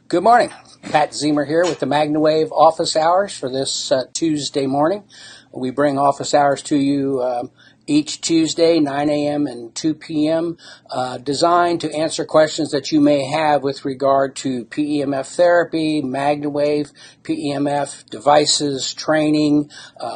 Good morning. Pat Zemer here with the Magna office hours for this Tuesday morning. We bring office hours to you each Tuesday, 9 a.m. and 2 p.m., designed to answer questions that you may have with regard to PEMF therapy, Magna PEMF, devices, training,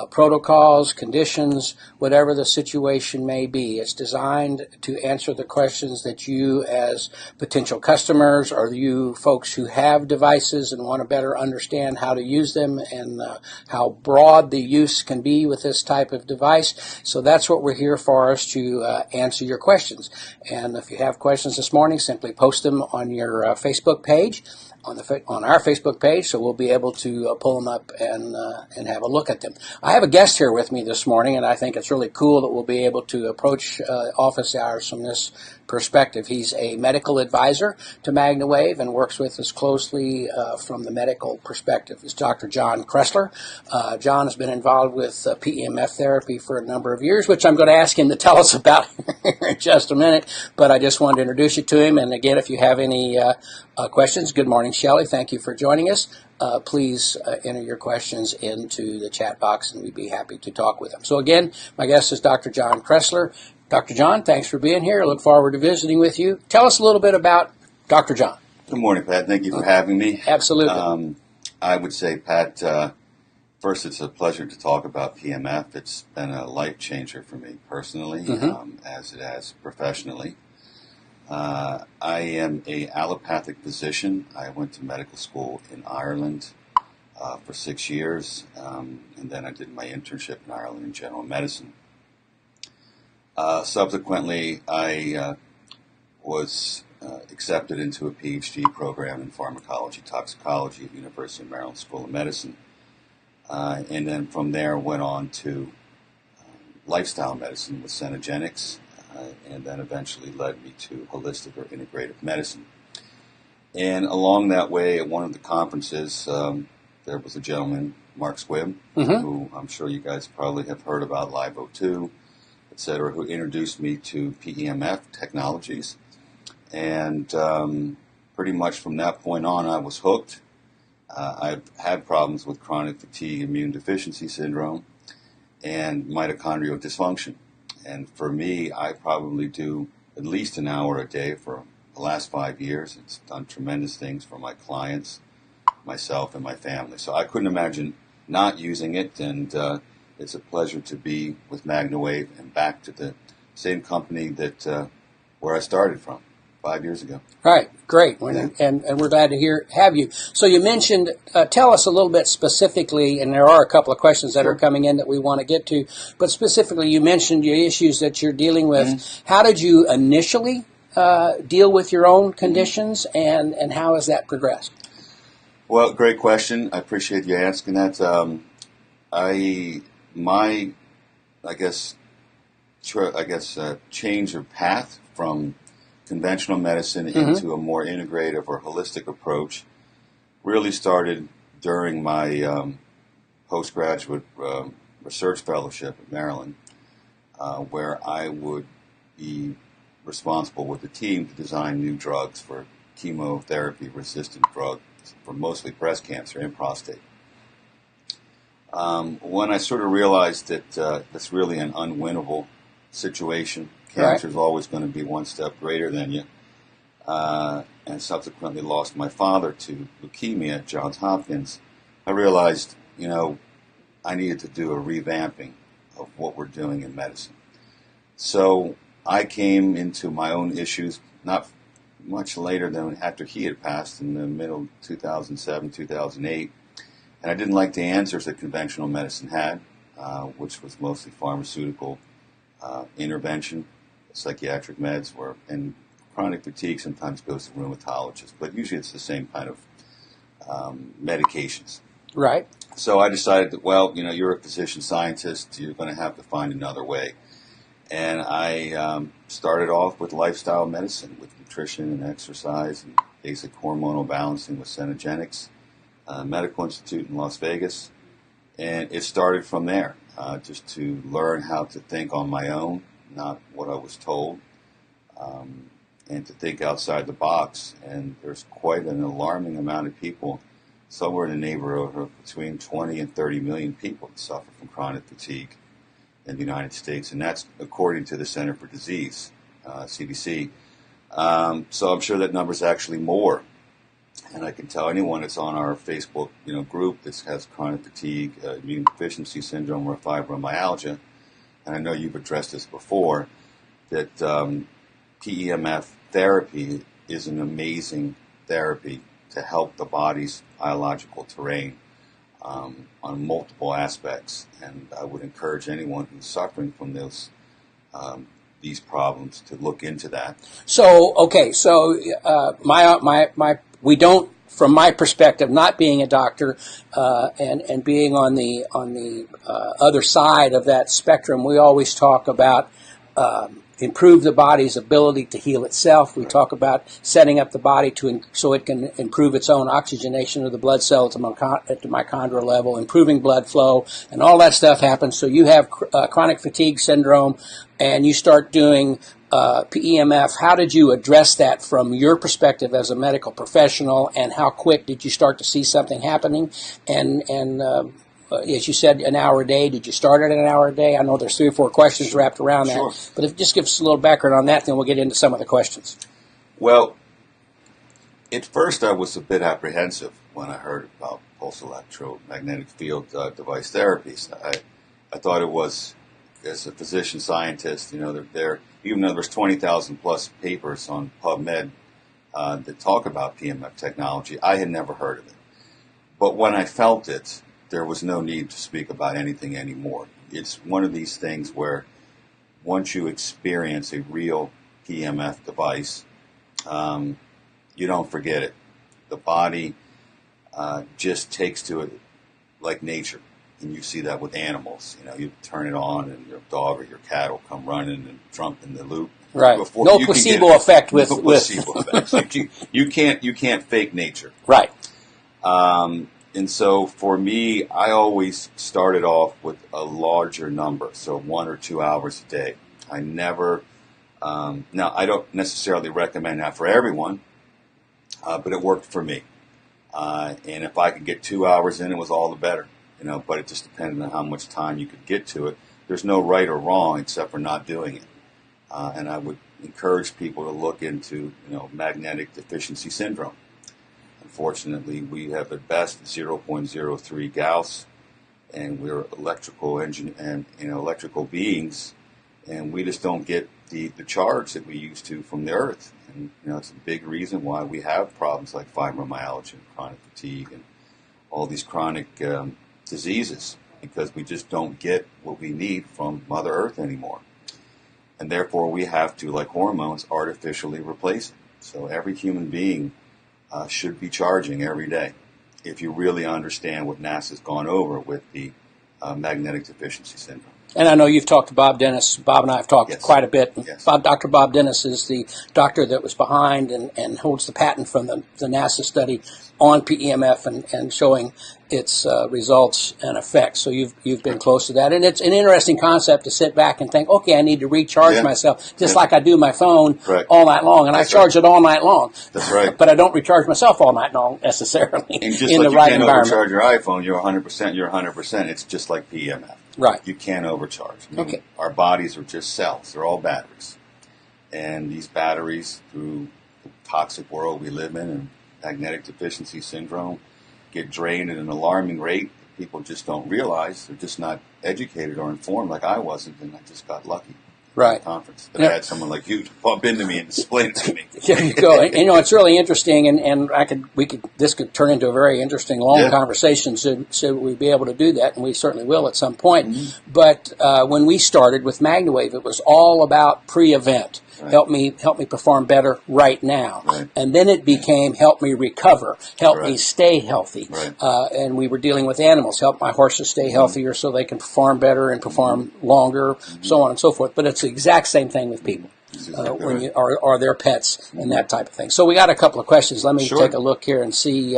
protocols, conditions, whatever the situation may be. It's designed to answer the questions that you as potential customers or you folks who have devices and want to better understand how to use them and how broad the use can be with this type of device. So that's what we're here for, us to answer your questions. And if you have questions this morning, simply post them on your Facebook page, on our Facebook page, so we'll be able to pull them up and have a look at them. I have a guest here with me this morning, and I think it's really cool that we'll be able to approach office hours from this perspective. He's a medical advisor to Magna and works with us closely from the medical perspective. It's Dr. John Kressler. John has been involved with PEMF therapy for a number of years, which I'm going to ask him to tell us about in just a minute, but I just wanted to introduce you to him. And again, if you have any questions, good morning, Shelley. Thank you for joining us. Please enter your questions into the chat box, and we'd be happy to talk with them. So again, my guest is Dr. John Kressler. Dr. John, thanks for being here. I look forward to visiting with you. Tell us a little bit about Dr. John. Good morning, Pat. Thank you for having me. Absolutely. I would say, Pat, first, it's a pleasure to talk about PMF. It's been a life changer for me personally, as it has professionally. I am an allopathic physician. I went to medical school in Ireland for 6 years, and then I did my internship in Ireland in general medicine. Subsequently, I was accepted into a PhD program in pharmacology toxicology at the University of Maryland School of Medicine. And then from there went on to lifestyle medicine with Cenogenics, and then eventually led me to holistic or integrative medicine. And along that way, at one of the conferences, there was a gentleman, Mark Squibb, who I'm sure you guys probably have heard about, Live02, etc., who introduced me to PEMF technologies. And pretty much from that point on, I was hooked. I've had problems with chronic fatigue immune deficiency syndrome and mitochondrial dysfunction. And for me, I probably do at least an hour a day for the last 5 years. It's done tremendous things for my clients, myself, and my family. So I couldn't imagine not using it, and it's a pleasure to be with Magna and back to the same company that where I started from 5 years ago. Right, great, Yeah. and we're glad to have you. So you mentioned, tell us a little bit specifically, and there are a couple of questions that are coming in that we want to get to, but specifically you mentioned your issues that you're dealing with. How did you initially deal with your own conditions, and how has that progressed? Well, great question. I appreciate you asking that. Change of path from conventional medicine into a more integrative or holistic approach really started during my postgraduate research fellowship at Maryland, where I would be responsible with the team to design new drugs for chemotherapy-resistant drugs for mostly breast cancer and prostate. When I sort of realized that it's really an unwinnable situation, cancer is always going to be one step greater than you, and subsequently lost my father to leukemia at Johns Hopkins, I realized, I needed to do a revamping of what we're doing in medicine. So I came into my own issues not much later than after he had passed in the middle of 2007, 2008, and I didn't like the answers that conventional medicine had, which was mostly pharmaceutical intervention, psychiatric meds, and chronic fatigue sometimes goes to rheumatologists, but usually it's the same kind of medications. Right. So I decided that, well, you're a physician scientist, you're going to have to find another way. And I started off with lifestyle medicine, with nutrition and exercise and basic hormonal balancing with Cenogenics, Medical Institute in Las Vegas. And it started from there, just to learn how to think on my own, not what I was told. and to think outside the box. And there's quite an alarming amount of people, somewhere in the neighborhood of between 20 and 30 million people that suffer from chronic fatigue in the United States, and that's according to the Center for Disease, CDC. So I'm sure that number is actually more. And I can tell anyone that's on our Facebook, group that has chronic fatigue, immune deficiency syndrome, or fibromyalgia, and I know you've addressed this before, that PEMF therapy is an amazing therapy to help the body's biological terrain on multiple aspects. And I would encourage anyone who's suffering from these problems to look into that. So, okay, so we don't, from my perspective, not being a doctor and being on the other side of that spectrum, we always talk about improve the body's ability to heal itself. We talk about setting up the body so it can improve its own oxygenation of the blood cells at the mitochondrial level, improving blood flow, and all that stuff happens. So you have chronic fatigue syndrome, and you start doing PEMF. How did you address that from your perspective as a medical professional, and how quick did you start to see something happening? And as you said, an hour a day. Did you start at an hour a day? I know there's 3 or 4 questions wrapped around that. But if just give us a little background on that, then we'll get into some of the questions. Well, at first I was a bit apprehensive when I heard about pulse electromagnetic field device therapies. I thought it was, as a physician scientist, they're even though there's 20,000 plus papers on PubMed that talk about PMF technology, I had never heard of it. But when I felt it, there was no need to speak about anything anymore. It's one of these things where once you experience a real PMF device, you don't forget it. The body just takes to it like nature. And you see that with animals. You turn it on and your dog or your cat will come running and jump in the loop. Right. No placebo effect with placebo effect. You can't fake nature. Right. And so for me, I always started off with a larger number, so 1 or 2 hours a day. I never, now I don't necessarily recommend that for everyone, but it worked for me. And if I could get 2 hours in, it was all the better, but it just depended on how much time you could get to it. There's no right or wrong except for not doing it. And I would encourage people to look into, magnetic deficiency syndrome. Unfortunately, we have at best 0.03 Gauss, and we're electrical beings, and we just don't get the charge that we used to from the earth. And it's a big reason why we have problems like fibromyalgia and chronic fatigue and all these chronic diseases, because we just don't get what we need from Mother Earth anymore. And therefore, we have to, like hormones, artificially replace it. So every human being should be charging every day, if you really understand what NASA's gone over with the magnetic deficiency syndrome. And I know you've talked to Bob Dennis. Bob and I have talked quite a bit. Yes. Dr. Bob Dennis is the doctor that was behind and holds the patent from the NASA study on PEMF and showing its results and effects. So you've been close to that. And it's an interesting concept to sit back and think, okay, I need to recharge myself, just like I do my phone all night long. And I charge it all night long. That's right. But I don't recharge myself all night long necessarily and just in like the right you can't environment. overcharge your iPhone, you're 100%. It's just like PEMF. Right. You can't overcharge. Okay. Our bodies are just cells. They're all batteries. And these batteries, through the toxic world we live in and magnetic deficiency syndrome, get drained at an alarming rate. People just don't realize. They're just not educated or informed like I wasn't, and I just got lucky. Right. At the conference. But I had someone like you to bump into me and explain it to me. There you go. And, it's really interesting, and this could turn into a very interesting long conversation. So we'd be able to do that, and we certainly will at some point. Mm-hmm. But when we started with Magna, it was all about pre-event. Right. Help me perform better right now. Right. And then it became help me recover, help me stay healthy. Right. And we were dealing with animals, help my horses stay healthier so they can perform better and perform longer, so on and so forth. But it's the exact same thing with people. When you are their pets and that type of thing. So we got a couple of questions. Let me take a look here and see.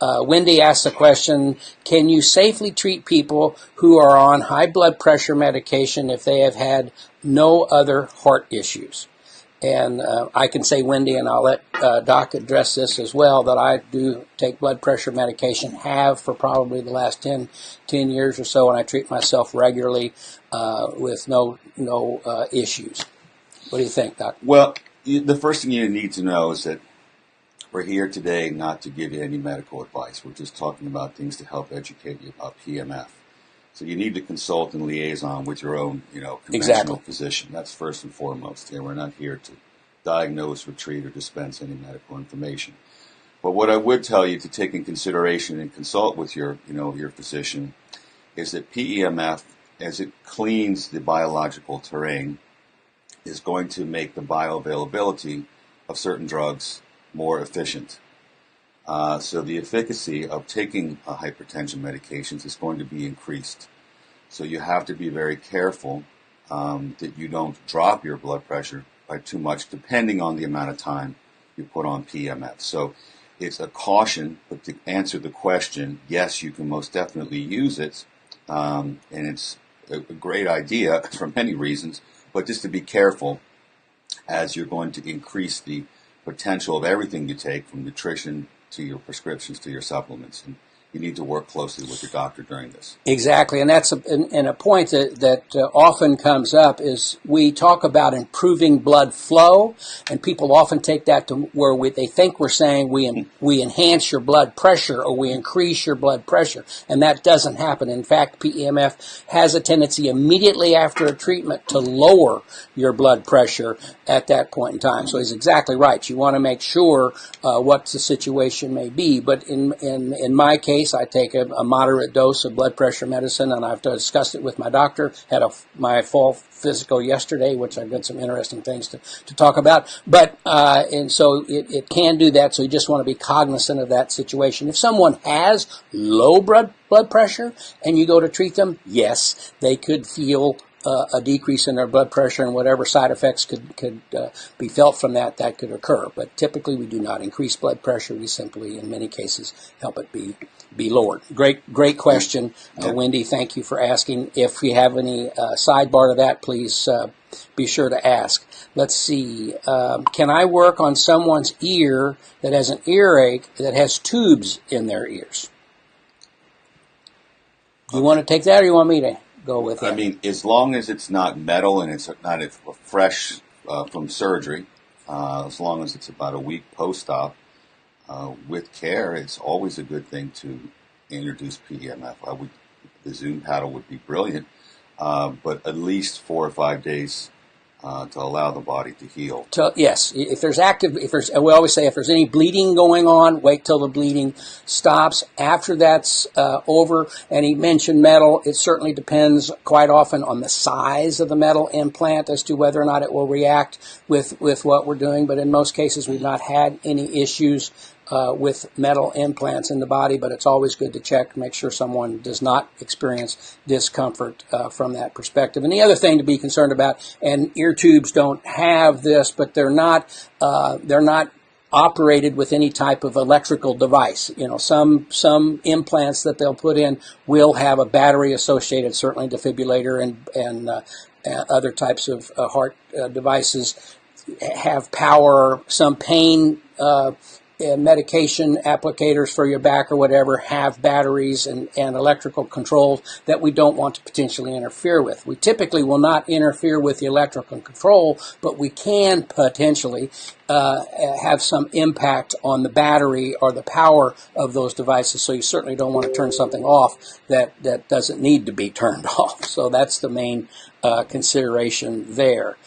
Wendy asked a question, can you safely treat people who are on high blood pressure medication if they have had no other heart issues? And I can say, Wendy, and I'll let Doc address this as well, that I do take blood pressure medication, have for probably the last 10 years or so, and I treat myself regularly with no issues. What do you think, Doc? Well, the first thing you need to know is that we're here today not to give you any medical advice. We're just talking about things to help educate you about PMF. So you need to consult and liaison with your own, conventional physician. That's first and foremost. Yeah, we're not here to diagnose, treat, or dispense any medical information. But what I would tell you to take in consideration and consult with your physician is that PEMF, as it cleans the biological terrain, is going to make the bioavailability of certain drugs more efficient. So the efficacy of taking hypertension medications is going to be increased. So you have to be very careful that you don't drop your blood pressure by too much, depending on the amount of time you put on PMF. So it's a caution, but to answer the question, yes, you can most definitely use it, and it's a great idea for many reasons, but just to be careful as you're going to increase the potential of everything you take, from nutrition to your prescriptions to your supplements, and you need to work closely with your doctor during this. Exactly, and that's a point that often comes up is we talk about improving blood flow, and people often take that to where they think we're saying we enhance your blood pressure or we increase your blood pressure, and that doesn't happen. In fact, PEMF has a tendency immediately after a treatment to lower your blood pressure at that point in time. So he's exactly right. You want to make sure what the situation may be, but in my case, I take a moderate dose of blood pressure medicine, and I've discussed it with my doctor. Had my fall physical yesterday, which I've got some interesting things to talk about. But and so it can do that. So you just want to be cognizant of that situation. If someone has low blood pressure and you go to treat them, yes, they could feel a decrease in their blood pressure, and whatever side effects could be felt from that could occur. But typically we do not increase blood pressure. We simply, in many cases, help it be lowered. Great question, Wendy. Thank you for asking. If you have any sidebar to that, please be sure to ask. Let's see. Can I work on someone's ear that has an earache that has tubes in their ears? Do you want to take that, or you want me to go with it? I mean, as long as it's not metal and it's not fresh from surgery, as long as it's about a week post-op, with care, it's always a good thing to introduce PEMF. The Zoom paddle would be brilliant, but at least 4 or 5 days to allow the body to heal. Yes, we always say if there's any bleeding going on, wait till the bleeding stops. After that's over, and he mentioned metal, it certainly depends quite often on the size of the metal implant as to whether or not it will react with what we're doing. But in most cases, we've not had any issues with metal implants in the body, but it's always good to check to make sure someone does not experience discomfort from that perspective. And the other thing to be concerned about, and ear tubes don't have this, but they're not operated with any type of electrical device. Some implants that they'll put in will have a battery associated, certainly defibrillator and other types of heart devices have power. Some pain medication applicators for your back or whatever have batteries and electrical controls that we don't want to potentially interfere with. We typically will not interfere with the electrical control, but we can potentially have some impact on the battery or the power of those devices. So you certainly don't want to turn something off that doesn't need to be turned off. So that's the main consideration there.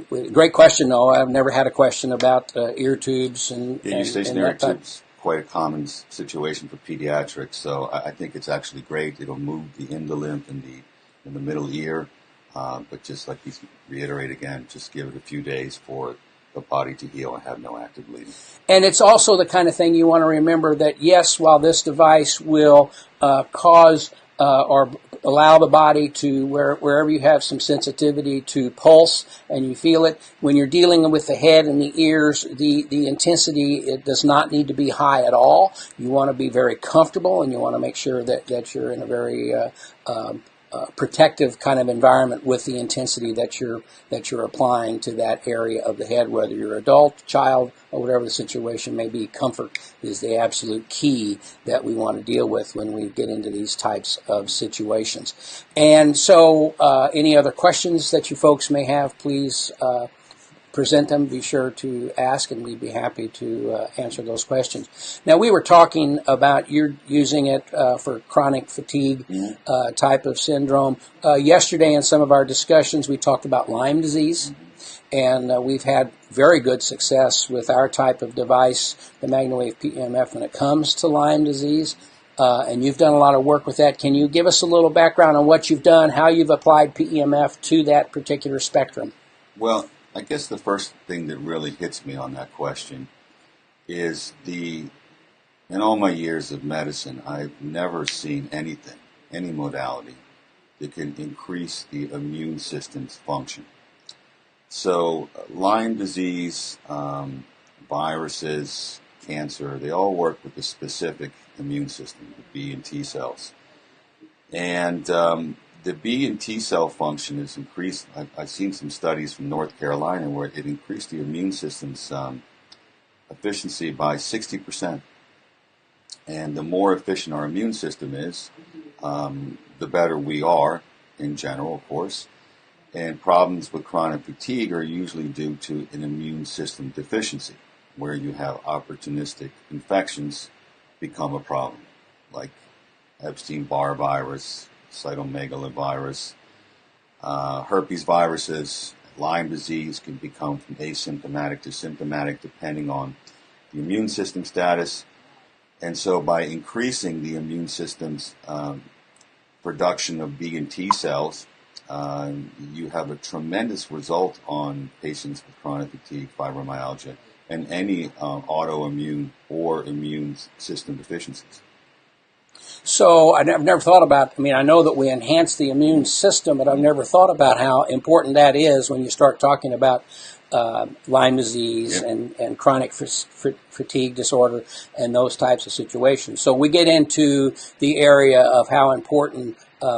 Great question, though. I've never had a question about ear tubes and eustachian ear tubes. Quite a common situation for pediatrics. So I think it's actually great. It'll move the endolymph in the middle ear, but just like you reiterate again, just give it a few days for the body to heal and have no active bleeding. And it's also the kind of thing you want to remember that yes, while this device will cause or allow the body to, wherever you have some sensitivity, to pulse and you feel it. When you're dealing with the head and the ears, the intensity, it does not need to be high at all. You want to be very comfortable, and you want to make sure that you're in a very protective kind of environment with the intensity that you're applying to that area of the head, whether you're adult, child, or whatever the situation may be. Comfort is the absolute key that we want to deal with when we get into these types of situations. And so any other questions that you folks may have, please present them. Be sure to ask, and we'd be happy to answer those questions. Now, we were talking about you're using it for chronic fatigue type of syndrome. Yesterday in some of our discussions, we talked about Lyme disease, and we've had very good success with our type of device, the MagnaWave PMF, when it comes to Lyme disease. And you've done a lot of work with that. Can you give us a little background on what you've done, how you've applied PEMF to that particular spectrum? Well, I guess the first thing that really hits me on that question is in all my years of medicine, I've never seen anything, any modality, that can increase the immune system's function. So Lyme disease, viruses, cancer, they all work with a specific immune system, the B and T cells. And the B and T cell function is increased. I've seen some studies from North Carolina where it increased the immune system's efficiency by 60%. And the more efficient our immune system is, the better we are in general, of course. And problems with chronic fatigue are usually due to an immune system deficiency, where you have opportunistic infections become a problem, like Epstein-Barr virus, cytomegalovirus, herpes viruses, Lyme disease can become from asymptomatic to symptomatic depending on the immune system status. And so by increasing the immune system's production of B and T cells, you have a tremendous result on patients with chronic fatigue, fibromyalgia, and any autoimmune or immune system deficiencies. So I've never thought about, I know that we enhance the immune system, but I've never thought about how important that is when you start talking about Lyme disease and chronic fatigue disorder and those types of situations. So we get into the area of how important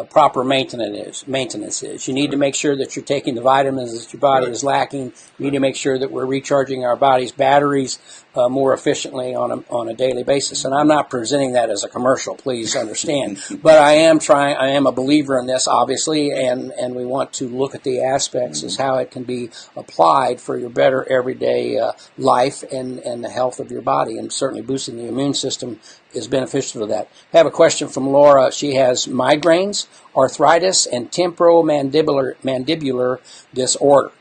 proper maintenance is. You need to make sure that you're taking the vitamins that your body is lacking. You need to make sure that we're recharging our body's batteries more efficiently on a daily basis. And I'm not presenting that as a commercial, please understand. But I am a believer in this, obviously, and we want to look at the aspects as how it can be applied for your better everyday life and the health of your body. And certainly boosting the immune system is beneficial to that. I have a question from Laura. She has migraines, arthritis, and temporomandibular disorder.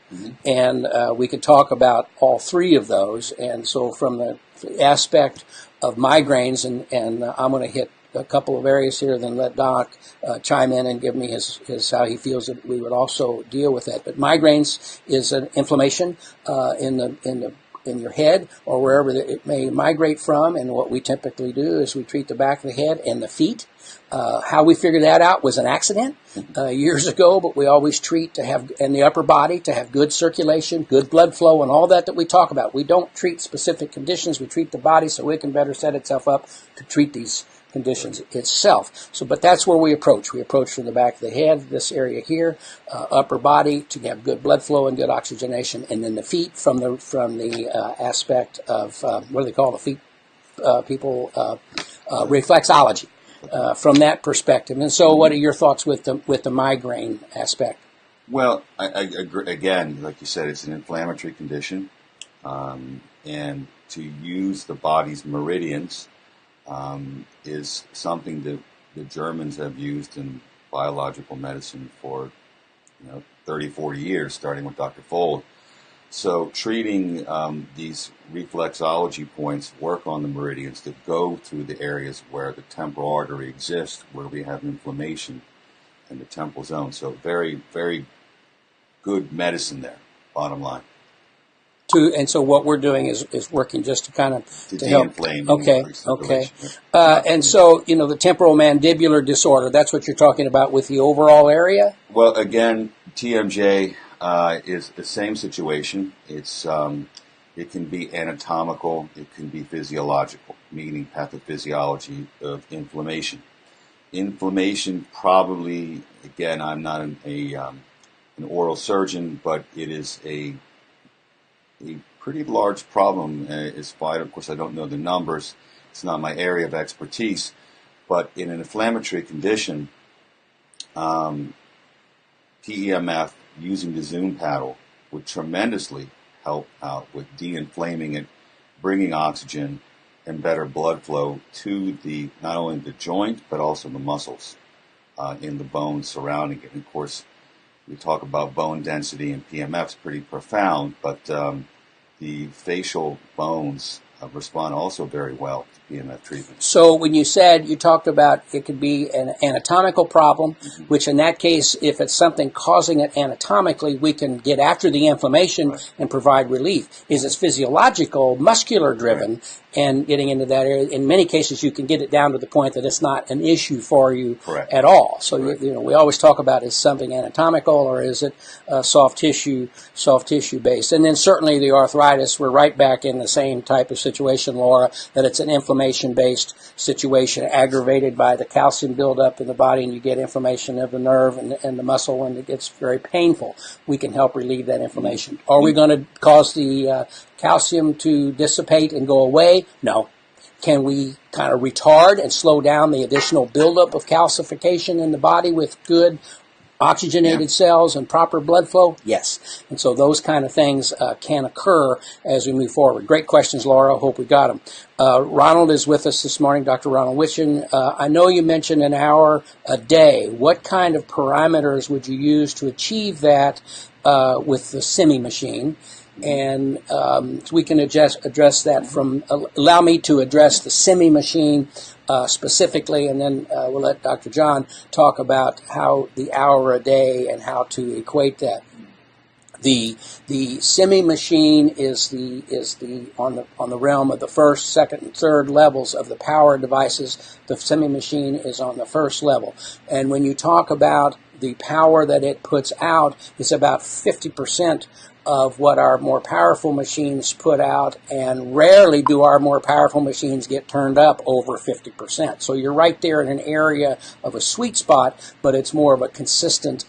And we could talk about all three of those. And so from the aspect of migraines, and I'm going to hit a couple of areas here, then let Doc chime in and give me his how he feels that we would also deal with that. But migraines is an inflammation in your head or wherever it may migrate from, and what we typically do is we treat the back of the head and the feet. How we figured that out was an accident years ago, but we always treat to have, and the upper body, to have good circulation, good blood flow, and all that we talk about. We don't treat specific conditions. We treat the body so it can better set itself up to treat these conditions itself. So, but that's where we approach. We approach from the back of the head, this area here, upper body to have good blood flow and good oxygenation, and then the feet from the aspect of what do they call the feet people reflexology from that perspective. And so, what are your thoughts with the migraine aspect? Well, I agree. Again, like you said, it's an inflammatory condition, and to use the body's meridians is something that the Germans have used in biological medicine for 30, 40 years, starting with Dr. Fold. So treating these reflexology points work on the meridians that go through the areas where the temporal artery exists, where we have inflammation in the temporal zone. So very, very good medicine there, bottom line. And so what we're doing is working just to kind of to help. De-inflame. Okay. And so, the temporal mandibular disorder, that's what you're talking about with the overall area? Well, again, TMJ is the same situation. It's it can be anatomical, it can be physiological, meaning pathophysiology of inflammation. Inflammation, probably, again, I'm not an oral surgeon, but it is a pretty large problem. Of course, I don't know the numbers. It's not my area of expertise. But in an inflammatory condition, PEMF using the Zoom paddle would tremendously help out with de-inflaming it, bringing oxygen and better blood flow to not only the joint but also the muscles in the bones surrounding it. And of course, we talk about bone density, and PMF is pretty profound, but the facial bones respond also very well to PMF treatment. So when you talked about it could be an anatomical problem, which in that case, if it's something causing it anatomically, we can get after the inflammation and provide relief. Is it physiological, muscular driven, and getting into that area? In many cases, you can get it down to the point that it's not an issue for you at all. So we always talk about, is something anatomical or is it soft tissue based? And then certainly the arthritis, we're right back in the same type of situation, Laura, that it's an inflammation-based situation aggravated by the calcium buildup in the body, and you get inflammation of the nerve and the muscle, and it gets very painful. We can help relieve that inflammation. Are we going to cause the calcium to dissipate and go away? No. Can we kind of retard and slow down the additional buildup of calcification in the body with good oxygenated cells and proper blood flow? Yes. And so those kind of things can occur as we move forward. Great questions, Laura. Hope we got them. Ronald is with us this morning, Dr. Ronald Witchen. I know you mentioned an hour a day. What kind of parameters would you use to achieve that with the semi machine? And we can address that allow me to address the semi machine specifically, and then we'll let Dr. John talk about how the hour a day and how to equate that. The semi machine is on the realm of the first, second, and third levels of the power devices. The semi machine is on the first level, and when you talk about the power that it puts out, it's about 50% of what our more powerful machines put out, and rarely do our more powerful machines get turned up over 50%. So you're right there in an area of a sweet spot, but it's more of a consistent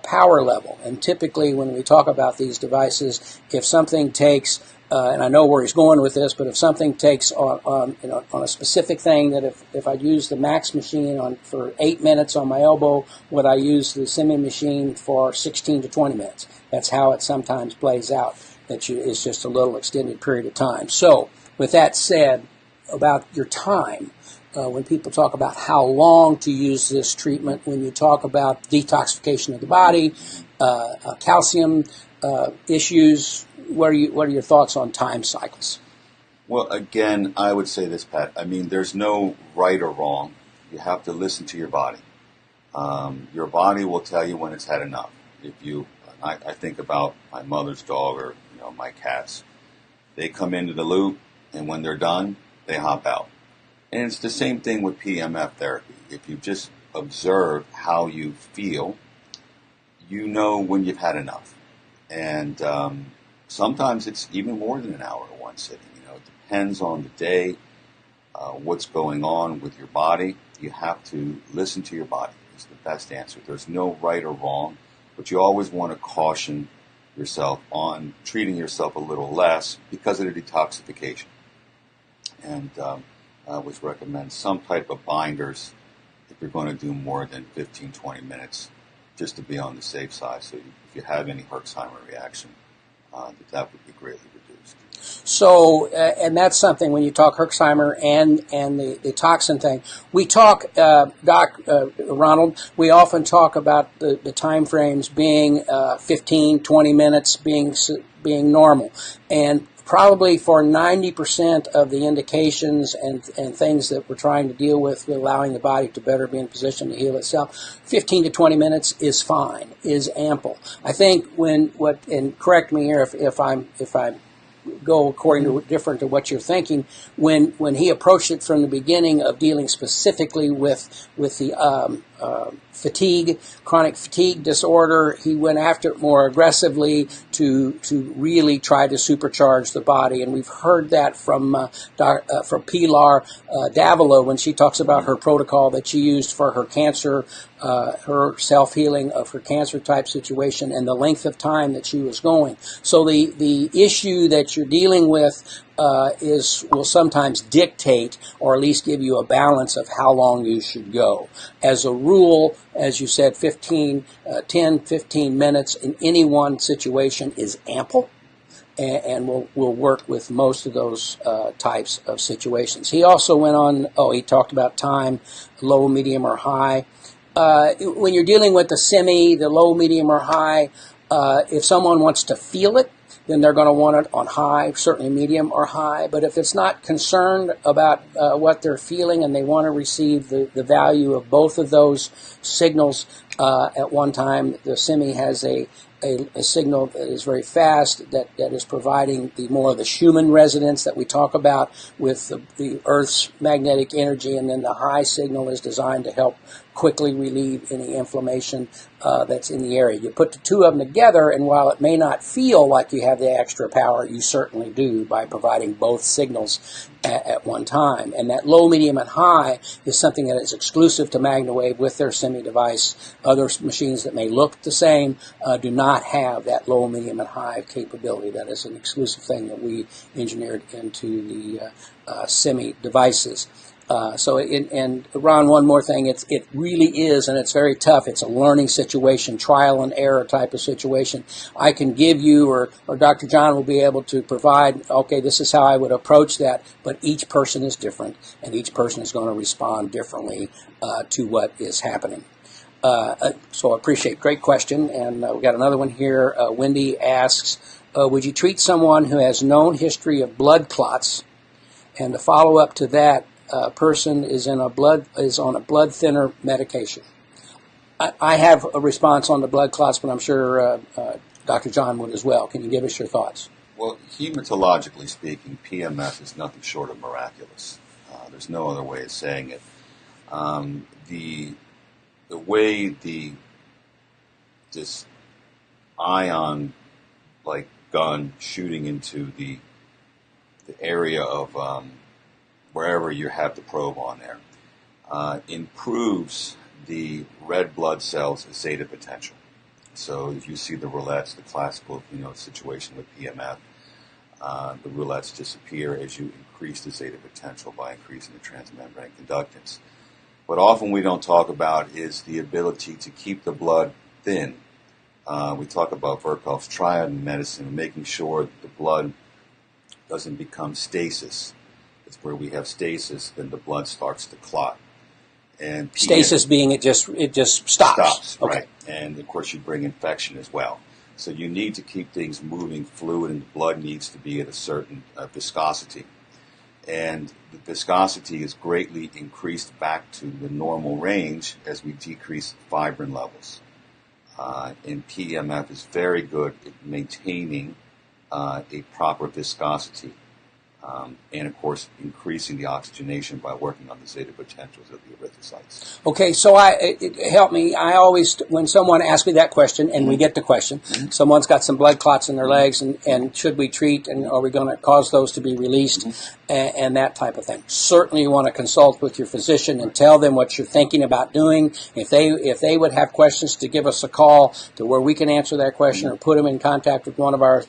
power level. And typically when we talk about these devices, if something takes, and I know where he's going with this, but if something takes on a specific thing, that if I use the max machine for 8 minutes on my elbow, would I use the semi machine for 16 to 20 minutes? That's how it sometimes plays out. It's just a little extended period of time. So with that said, about your time, when people talk about how long to use this treatment, when you talk about detoxification of the body, calcium issues, what are your thoughts on time cycles? Well, again, I would say this, Pat. I mean, there's no right or wrong. You have to listen to your body. Your body will tell you when it's had enough. I think about my mother's dog or my cats. They come into the loop, and when they're done, they hop out. And it's the same thing with PMF therapy. If you just observe how you feel, you know when you've had enough. And sometimes it's even more than an hour in one sitting. It depends on the day, what's going on with your body. You have to listen to your body. It's the best answer. There's no right or wrong, but you always want to caution yourself on treating yourself a little less because of the detoxification. And I always recommend some type of binders if you're going to do more than 15, 20 minutes, just to be on the safe side. So if you have any Herxheimer reaction, that would be greatly reduced. So, and that's something when you talk Herxheimer and the toxin thing, we talk, Ronald, we often talk about the time frames being 15, 20 minutes being normal. And probably for 90% of the indications and things that we're trying to deal with allowing the body to better be in position to heal itself, 15 to 20 minutes is fine, is ample. I think and correct me here if I go according to different to what you're thinking, when he approached it from the beginning of dealing specifically with the fatigue, chronic fatigue disorder. He went after it more aggressively to really try to supercharge the body, and we've heard that from Pilar Davila when she talks about her protocol that she used for her cancer, her self-healing of her cancer type situation, and the length of time that she was going. So the issue that you're dealing with will sometimes dictate or at least give you a balance of how long you should go. As a rule, as you said, 10, 15 minutes in any one situation is ample, and we'll work with most of those types of situations. He also went on, he talked about time, low, medium, or high. When you're dealing with the semi, the low, medium, or high, if someone wants to feel it, then they're going to want it on high, certainly medium or high. But if it's not concerned about what they're feeling and they want to receive the value of both of those signals at one time, the semi has a signal that is very fast that is providing more of the Schumann resonance that we talk about with the Earth's magnetic energy, and then the high signal is designed to help quickly relieve any inflammation that's in the area. You put the two of them together, and while it may not feel like you have the extra power, you certainly do by providing both signals at one time. And that low, medium, and high is something that is exclusive to Magna Wave with their semi device. Other machines that may look the same do not have that low, medium, and high capability. That is an exclusive thing that we engineered into the semi devices. And Ron, one more thing, it really is, and it's very tough. It's a learning situation, trial and error type of situation. I can give you, or Dr. John will be able to provide, okay, this is how I would approach that, but each person is different, and each person is going to respond differently to what is happening. So I appreciate, great question, and we got another one here. Wendy asks, would you treat someone who has known history of blood clots, and to follow up to that, person is on a blood thinner medication? I have a response on the blood clots, but I'm sure Dr. John would as well. Can you give us your thoughts? Well, hematologically speaking, PMF is nothing short of miraculous. There's no other way of saying it. The way this ion like gun shooting into the area of wherever you have the probe on there, improves the red blood cells' zeta potential. So if you see the roulettes, the classical situation with PMF, the roulettes disappear as you increase the zeta potential by increasing the transmembrane conductance. What often we don't talk about is the ability to keep the blood thin. We talk about Virchow's triad in medicine, making sure that the blood doesn't become stasis. It's where we have stasis, then the blood starts to clot. And stasis being it just stops. Okay. Right. And of course you bring infection as well. So you need to keep things moving fluid, and the blood needs to be at a certain viscosity. And the viscosity is greatly increased back to the normal range as we decrease fibrin levels. And PMF is very good at maintaining a proper viscosity. And, of course, increasing the oxygenation by working on the zeta potentials of the erythrocytes. Okay, so help me. I always, when someone asks me that question, and we get the question, someone's got some blood clots in their legs, and should we treat, and are we going to cause those to be released, and that type of thing. Certainly you want to consult with your physician and tell them what you're thinking about doing. If they would have questions, to give us a call to where we can answer that question, or put them in contact with one of our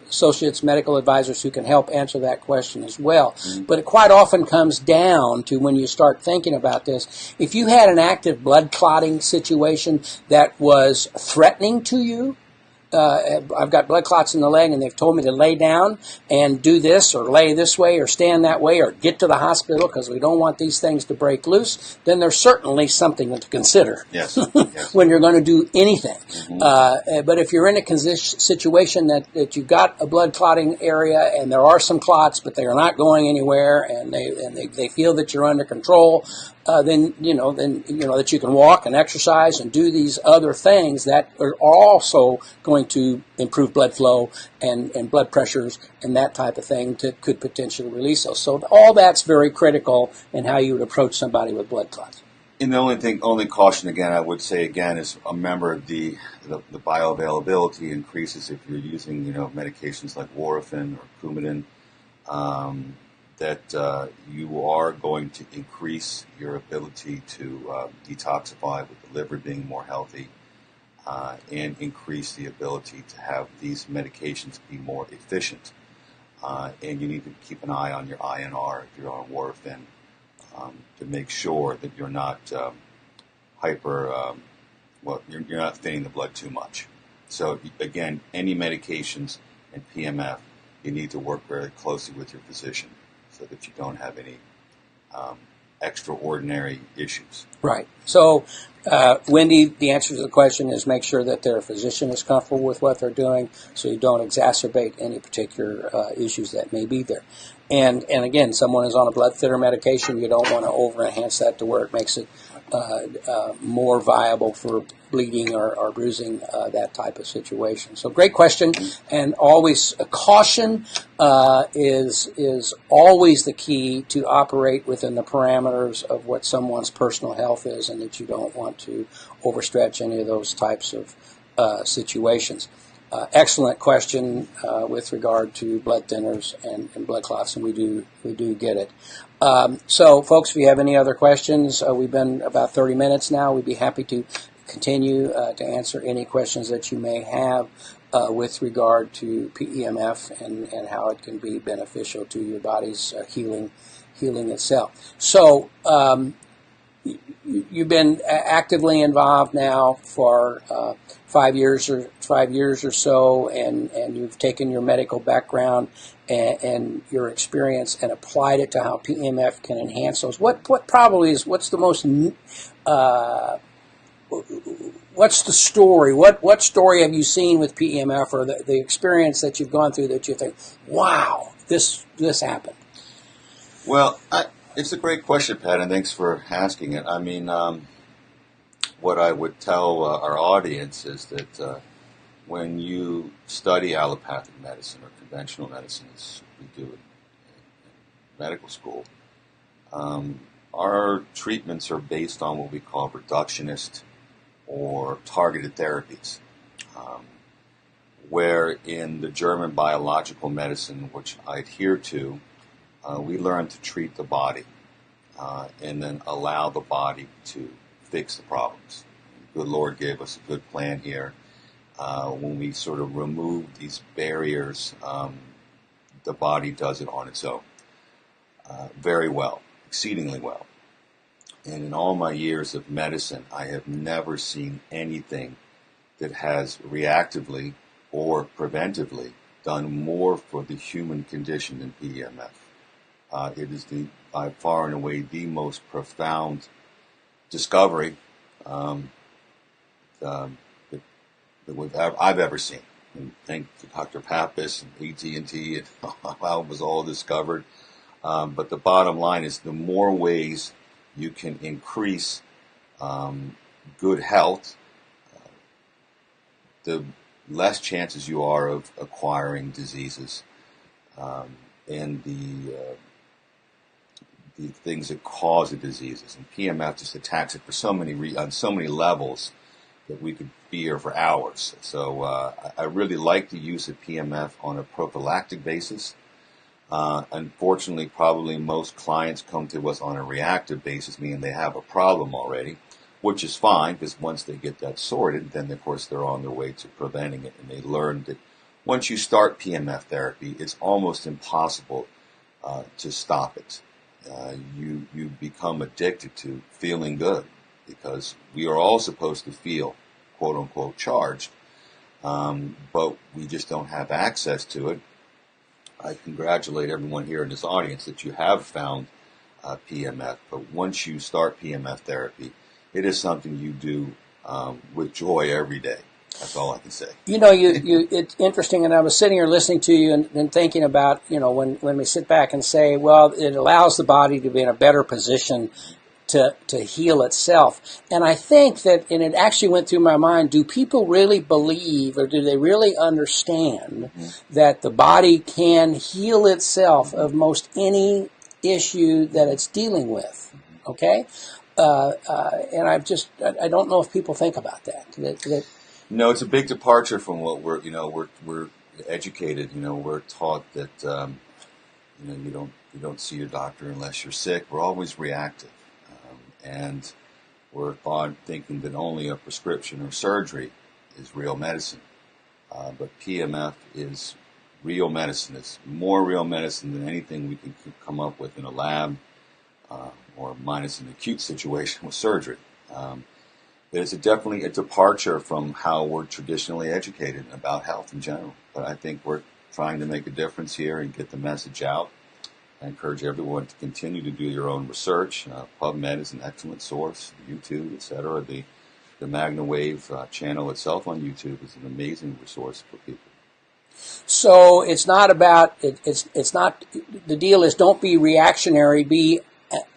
associates, medical advisors who can help answer that question as well. But it quite often comes down to, when you start thinking about this, if you had an active blood clotting situation that was threatening to you, I've got blood clots in the leg and they've told me to lay down and do this or lay this way or stand that way or get to the hospital because we don't want these things to break loose, then there's certainly something to consider. Yes. When you're going to do anything. But if you're in a situation that you've got a blood clotting area and there are some clots but they are not going anywhere and they feel that you're under control, then that you can walk and exercise and do these other things that are also going to improve blood flow and blood pressures and that type of thing could potentially release those. So all that's very critical in how you would approach somebody with blood clots. And the only caution again, I would say again, is remember the bioavailability increases if you're using medications like warfarin or Coumadin. That you are going to increase your ability to detoxify with the liver being more healthy, and increase the ability to have these medications be more efficient. And you need to keep an eye on your INR if you're on warfarin, to make sure that you're not you're not thinning the blood too much. So again, any medications and PMF, you need to work very closely with your physician so that you don't have any extraordinary issues. Right. So, Wendy, the answer to the question is make sure that their physician is comfortable with what they're doing so you don't exacerbate any particular issues that may be there. And again, someone is on a blood thinner medication, you don't want to over-enhance that to where it makes it more viable for bleeding or bruising, that type of situation. So great question, and always caution is always the key to operate within the parameters of what someone's personal health is, and that you don't want to overstretch any of those types of situations. Excellent question with regard to blood thinners and blood clots, and we do get it. So, folks, if you have any other questions, we've been about 30 minutes now. We'd be happy to continue to answer any questions that you may have with regard to PEMF and how it can be beneficial to your body's healing itself. So, you've been actively involved now for 5 years or so, and you've taken your medical background and your experience and applied it to how PMF can enhance those. What's the story? What story have you seen with PEMF, or the experience that you've gone through that you think, wow, this happened? Well, it's a great question, Pat, and thanks for asking it. I mean, what I would tell our audience is that when you study allopathic medicine or conventional medicine, as we do in medical school, our treatments are based on what we call reductionist or targeted therapies, where in the German biological medicine, which I adhere to, we learn to treat the body and then allow the body to fix the problems. The good Lord gave us a good plan here. When we sort of remove these barriers, the body does it on its own very well, exceedingly well. And in all my years of medicine, I have never seen anything that has reactively or preventively done more for the human condition than PEMF. It is by far and away the most profound discovery that I've ever seen. And thank Dr. Pappas and AT&T and how it was all discovered. But the bottom line is the more ways you can increase good health, the less chances you are of acquiring diseases and the things that cause the diseases. And PMF just attacks it for on so many levels that we could be here for hours. So I really like the use of PMF on a prophylactic basis. Unfortunately, probably most clients come to us on a reactive basis, meaning they have a problem already, which is fine, because once they get that sorted, then of course they're on their way to preventing it, and they learn that once you start PMF therapy, it's almost impossible to stop it. You become addicted to feeling good, because we are all supposed to feel, quote unquote, charged, but we just don't have access to it. I congratulate everyone here in this audience that you have found PMF, but once you start PMF therapy, it is something you do with joy every day. That's all I can say. You know, it's interesting, and I was sitting here listening to you and thinking about, when we sit back and say, well, it allows the body to be in a better position to heal itself. And I think that, and it actually went through my mind, do people really believe, or do they really understand that the body can heal itself of most any issue that it's dealing with? Okay? And I don't know if people think about that. No, it's a big departure from what we're educated. We're taught that you don't see your doctor unless you're sick. We're always reactive, and we're thinking that only a prescription or surgery is real medicine. But PMF is real medicine. It's more real medicine than anything we can come up with in a lab, or minus an acute situation with surgery. It's definitely a departure from how we're traditionally educated about health in general. But I think we're trying to make a difference here and get the message out. I encourage everyone to continue to do your own research. PubMed is an excellent source, YouTube, etc. The Magna Wave channel itself on YouTube is an amazing resource for people. So it's not about it's not the deal is don't be reactionary, be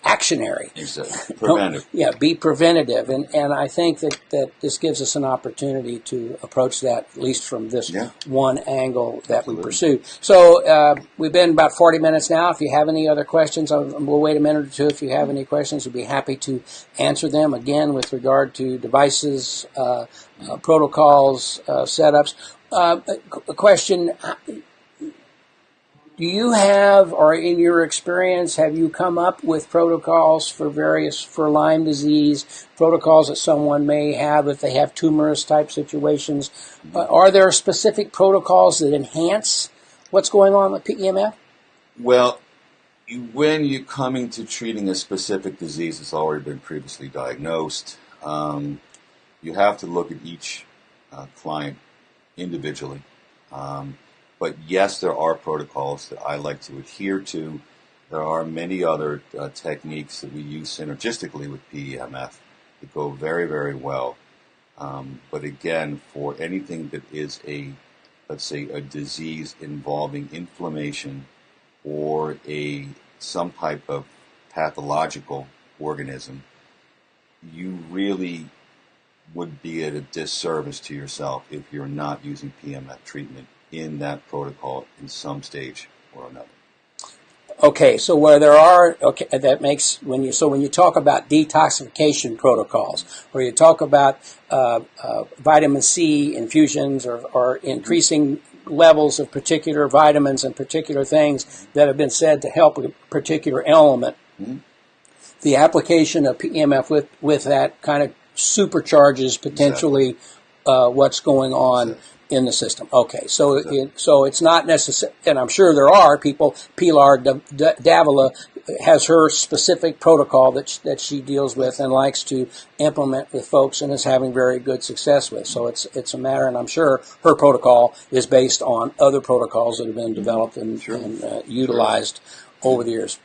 actionary. Exactly. Preventive. Be preventative, and I think that this gives us an opportunity to approach that at least from this one angle that we pursue. So we've been about 40 minutes now. If you have any other questions, we'll wait a minute or two. If you have any questions, we'll be happy to answer them. Again, with regard to devices, protocols, setups. A question. Do you have, or in your experience, have you come up with protocols for Lyme disease, protocols that someone may have if they have tumorous type situations? Are there specific protocols that enhance what's going on with PEMF? Well, when you're coming to treating a specific disease that's already been previously diagnosed, you have to look at each client individually. But yes, there are protocols that I like to adhere to. There are many other techniques that we use synergistically with PEMF that go very, very well. But again, for anything that is let's say a disease involving inflammation or some type of pathological organism, you really would be at a disservice to yourself if you're not using PMF treatment in that protocol in some stage or another. Okay, so where there are that makes when you talk about detoxification protocols, or you talk about vitamin C infusions or increasing levels of particular vitamins and particular things that have been said to help a particular element, the application of PMF with that kind of supercharges potentially what's going on in the system. Okay, so it's not necessary, and I'm sure there are people. Pilar Davila has her specific protocol that she deals with and likes to implement with folks and is having very good success with. So it's a matter, and I'm sure her protocol is based on other protocols that have been developed and utilized over the years.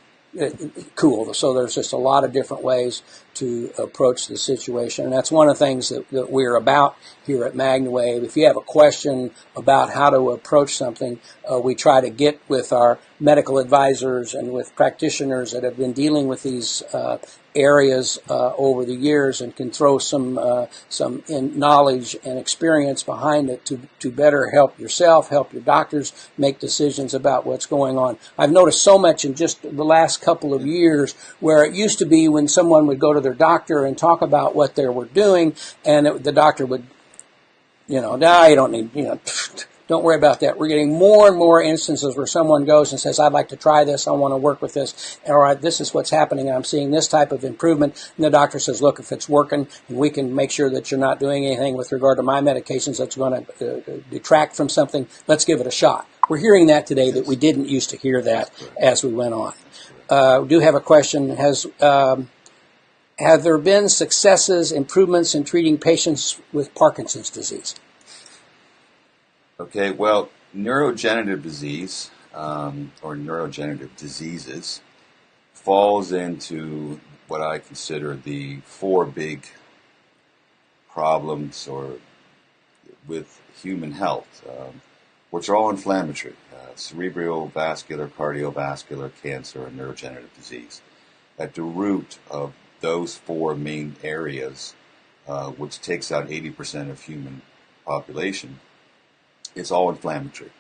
Cool. So there's just a lot of different ways to approach the situation, and that's one of the things that we're about here at Magna Wave. If you have a question about how to approach something, we try to get with our medical advisors and with practitioners that have been dealing with these areas over the years and can throw some knowledge and experience behind it to better help yourself, help your doctors make decisions about what's going on. I've noticed so much in just the last couple of years where it used to be when someone would go to their doctor and talk about what they were doing, and the doctor would, you don't need, don't worry about that. We're getting more and more instances where someone goes and says, I'd like to try this, I want to work with this, or this is what's happening, and I'm seeing this type of improvement. And the doctor says, look, if it's working, and we can make sure that you're not doing anything with regard to my medications that's going to detract from something, let's give it a shot. We're hearing that today that we didn't used to hear that as we went on. We do have a question. Have there been successes, improvements in treating patients with Parkinson's disease? Okay, well, neurodegenerative disease or neurodegenerative diseases falls into what I consider the four big problems with human health, which are all inflammatory: cerebral, vascular, cardiovascular, cancer, and neurodegenerative disease. At the root of those four main areas, which takes out 80% of human population, it's all inflammatory.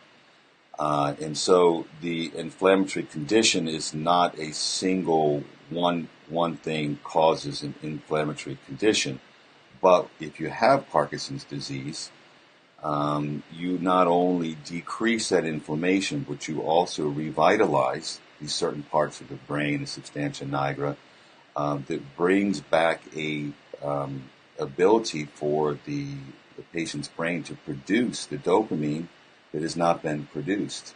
And so the inflammatory condition is not a single one thing causes an inflammatory condition. But if you have Parkinson's disease, you not only decrease that inflammation, but you also revitalize these certain parts of the brain, the substantia nigra, that brings back a ability for the patient's brain to produce the dopamine that has not been produced.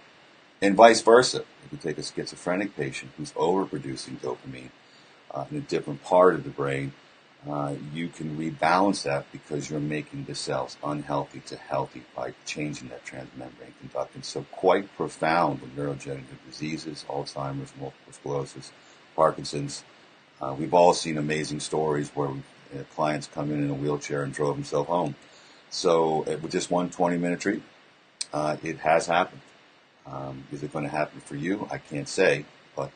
And vice versa. If you take a schizophrenic patient who's overproducing dopamine in a different part of the brain, you can rebalance that because you're making the cells unhealthy to healthy by changing that transmembrane conductance. So quite profound with neurodegenerative diseases, Alzheimer's, multiple sclerosis, Parkinson's. We've all seen amazing stories where clients come in a wheelchair and drove himself home. So with just one 20-minute treatment, it has happened. Is it going to happen for you? I can't say, but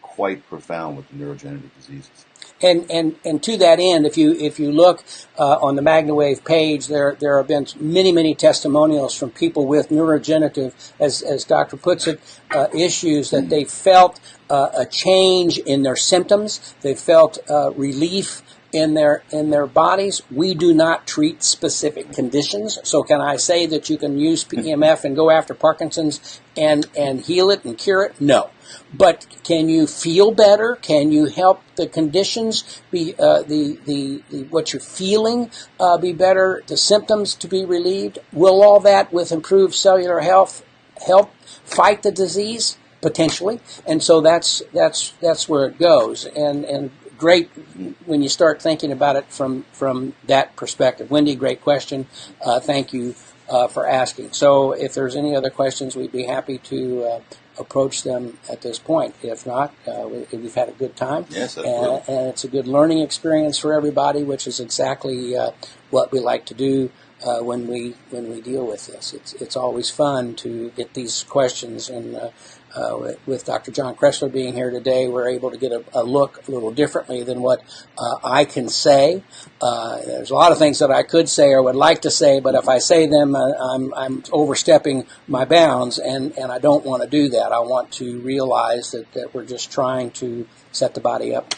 quite profound with the neurodegenerative diseases. And to that end, if you look on the MagnaWave page, there have been many testimonials from people with neurodegenerative, as Doctor puts it, issues that they felt a change in their symptoms. They felt relief in their bodies. We do not treat specific conditions. So can I say that you can use PEMF and go after Parkinson's and heal it and cure it? No. But can you feel better? Can you help the conditions be what you're feeling be better? The symptoms to be relieved? Will all that, with improved cellular health, help fight the disease potentially? And so that's where it goes. And great when you start thinking about it from that perspective. Wendy, great question. Thank you for asking. So if there's any other questions, we'd be happy to approach them at this point. If not, we've had a good time. Yes, absolutely. And it's a good learning experience for everybody, which is exactly what we like to do when we deal with this. It's always fun to get these questions, and with Dr. John Kressler being here today, we're able to get a look a little differently than what I can say. There's a lot of things that I could say or would like to say, but if I say them, I'm overstepping my bounds, and I don't want to do that. I want to realize that we're just trying to set the body up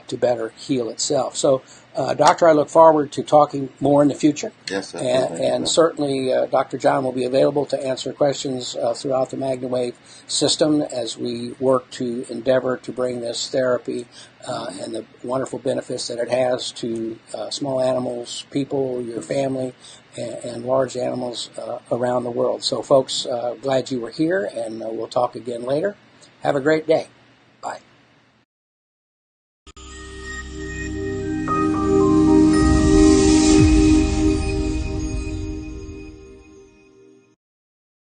to better heal itself. So, Doctor, I look forward to talking more in the future. Yes, and certainly Dr. John will be available to answer questions throughout the MagnaWave system as we work to endeavor to bring this therapy and the wonderful benefits that it has to small animals, people, your family, and large animals around the world. So, folks, glad you were here, and we'll talk again later. Have a great day. Bye.